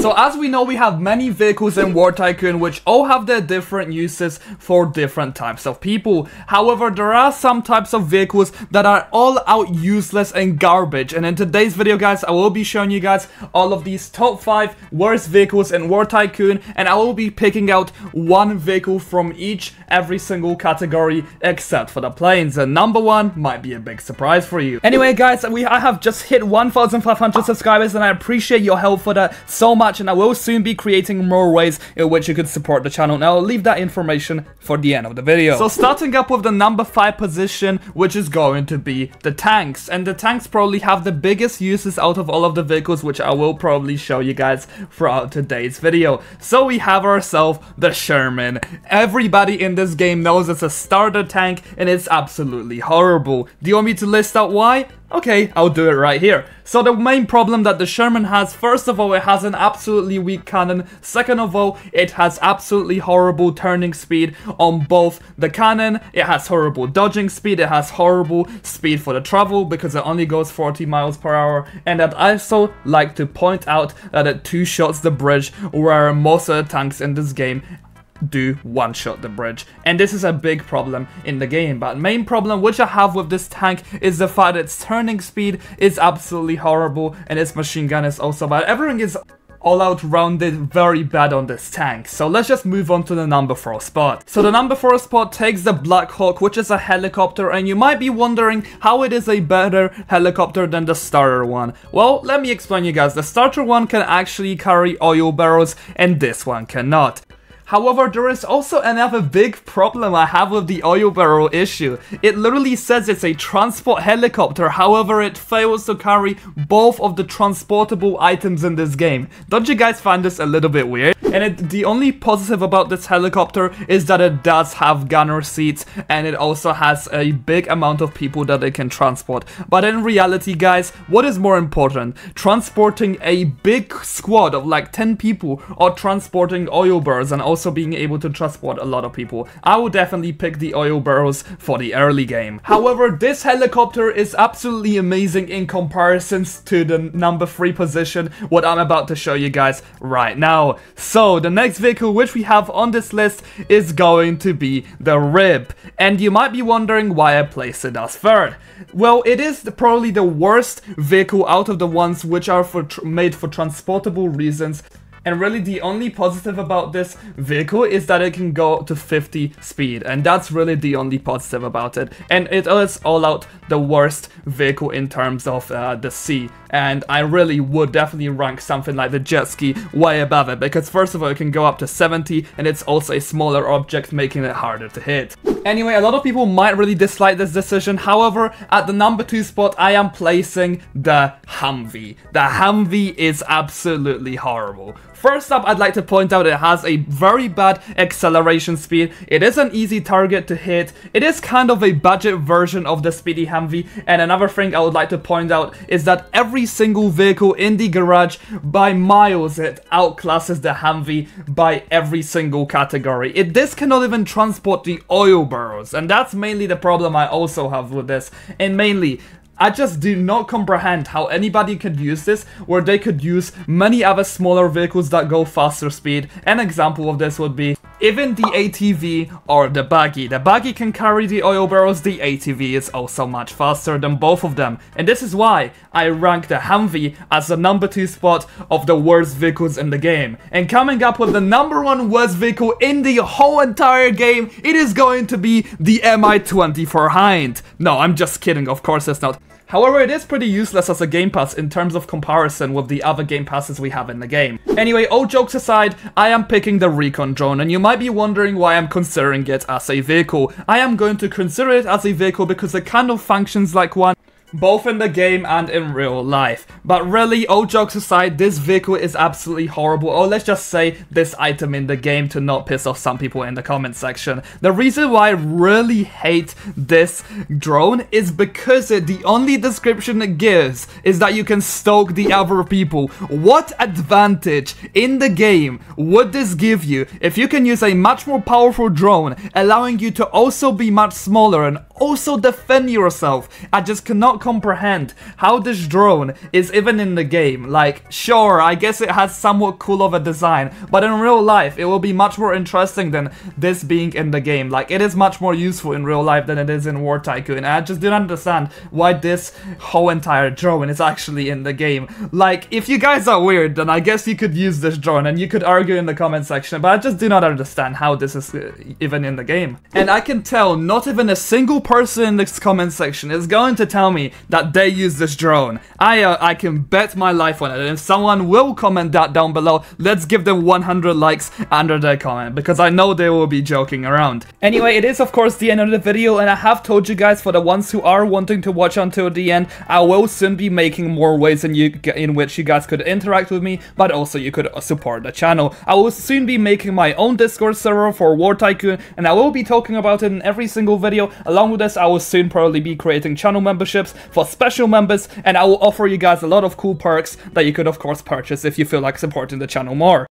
So as we know, we have many vehicles in War Tycoon which all have their different uses for different types of people. However, there are some types of vehicles that are all out useless and garbage, and in today's video guys, I will be showing you guys all of these top 5 worst vehicles in War Tycoon, and I will be picking out one vehicle from every single category except for the planes, and number 1 might be a big surprise for you. Anyway guys, I have just hit 1,500 subscribers and I appreciate your help for that so much, and I will soon be creating more ways in which you could support the channel, and I'll leave that information for the end of the video. So starting up with the number 5 position, which is going to be the tanks, and the tanks probably have the biggest uses out of all of the vehicles, which I will probably show you guys throughout today's video. So we have ourselves the Sherman. Everybody in this game knows it's a starter tank and it's absolutely horrible. Do you want me to list out why? Okay, I'll do it right here. So the main problem that the Sherman has, first of all, it has an absolutely weak cannon. Second of all, it has absolutely horrible turning speed on both the cannon. It has horrible dodging speed. It has horrible speed for the travel because it only goes 40 miles per hour. And I'd also like to point out that it two-shots the bridge, where most of the tanks in this game do one-shot the bridge, and this is a big problem in the game. But main problem which I have with this tank is the fact that its turning speed is absolutely horrible and its machine gun is also bad. Everything is all out rounded very bad on this tank. So let's just move on to the number 4 spot. So the number 4 spot takes the Blackhawk, which is a helicopter, and you might be wondering how it is a better helicopter than the starter one. Well, let me explain you guys. The starter one can actually carry oil barrels and this one cannot. However, there is also another big problem I have with the oil barrel issue. It literally says it's a transport helicopter, however it fails to carry both of the transportable items in this game. Don't you guys find this a little bit weird? And the only positive about this helicopter is that it does have gunner seats, and it also has a big amount of people that it can transport. But in reality guys, what is more important? Transporting a big squad of like 10 people, or transporting oil barrels and also being able to transport a lot of people? I would definitely pick the oil barrels for the early game. However, this helicopter is absolutely amazing in comparisons to the number 3 position, what I'm about to show you guys right now. So the next vehicle which we have on this list is going to be the Rib, and you might be wondering why I placed it as third. Well, it is probably the worst vehicle out of the ones which are made for transportable reasons. And really the only positive about this vehicle is that it can go to 50 speed, and that's really the only positive about it. And it is all out the worst vehicle in terms of the sea, and I really would definitely rank something like the jet ski way above it, because first of all it can go up to 70 and it's also a smaller object, making it harder to hit. Anyway, a lot of people might really dislike this decision. However, at the number 2 spot I am placing the Humvee. The Humvee is absolutely horrible. First up, I'd like to point out it has a very bad acceleration speed. It is an easy target to hit. It is kind of a budget version of the speedy Humvee. And another thing I would like to point out is that every single vehicle in the garage, by miles, it outclasses the Humvee by every single category. This cannot even transport the oil barrels, and that's mainly the problem I also have with this. And mainly, I just do not comprehend how anybody could use this, where they could use many other smaller vehicles that go faster speed. An example of this would be even the ATV or the buggy. The buggy can carry the oil barrels, the ATV is also much faster than both of them. And this is why I rank the Humvee as the number 2 spot of the worst vehicles in the game. And coming up with the number 1 worst vehicle in the whole entire game, it is going to be the Mi-24 Hind. No, I'm just kidding, of course it's not. However, it is pretty useless as a game pass in terms of comparison with the other game passes we have in the game. Anyway, all jokes aside, I am picking the Recon Drone, and you might be wondering why I'm considering it as a vehicle. I am going to consider it as a vehicle because it kind of functions like one, both in the game and in real life. But really, all jokes aside, this vehicle is absolutely horrible, or let's just say this item in the game, to not piss off some people in the comment section. The reason why I really hate this drone is because the only description it gives is that you can stoke the other people. What advantage in the game would this give you if you can use a much more powerful drone, allowing you to also be much smaller and also defend yourself? I just cannot comprehend how this drone is even in the game. Like, sure, I guess it has somewhat cool of a design, but in real life, it will be much more interesting than this being in the game. Like, it is much more useful in real life than it is in War Tycoon, and I just don't understand why this whole entire drone is actually in the game. Like, if you guys are weird, then I guess you could use this drone, and you could argue in the comment section, but I just do not understand how this is even in the game. And I can tell not even a single person in this comment section is going to tell me that they use this drone. I can bet my life on it, and if someone will comment that down below, let's give them 100 likes under their comment, because I know they will be joking around. Anyway, it is of course the end of the video, and I have told you guys, for the ones who are wanting to watch until the end, I will soon be making more ways in which you guys could interact with me, but also you could support the channel. I will soon be making my own Discord server for War Tycoon, and I will be talking about it in every single video. Along with this, I will soon probably be creating channel memberships for special members, and I will offer you guys a lot of cool perks that you could of course purchase if you feel like supporting the channel more.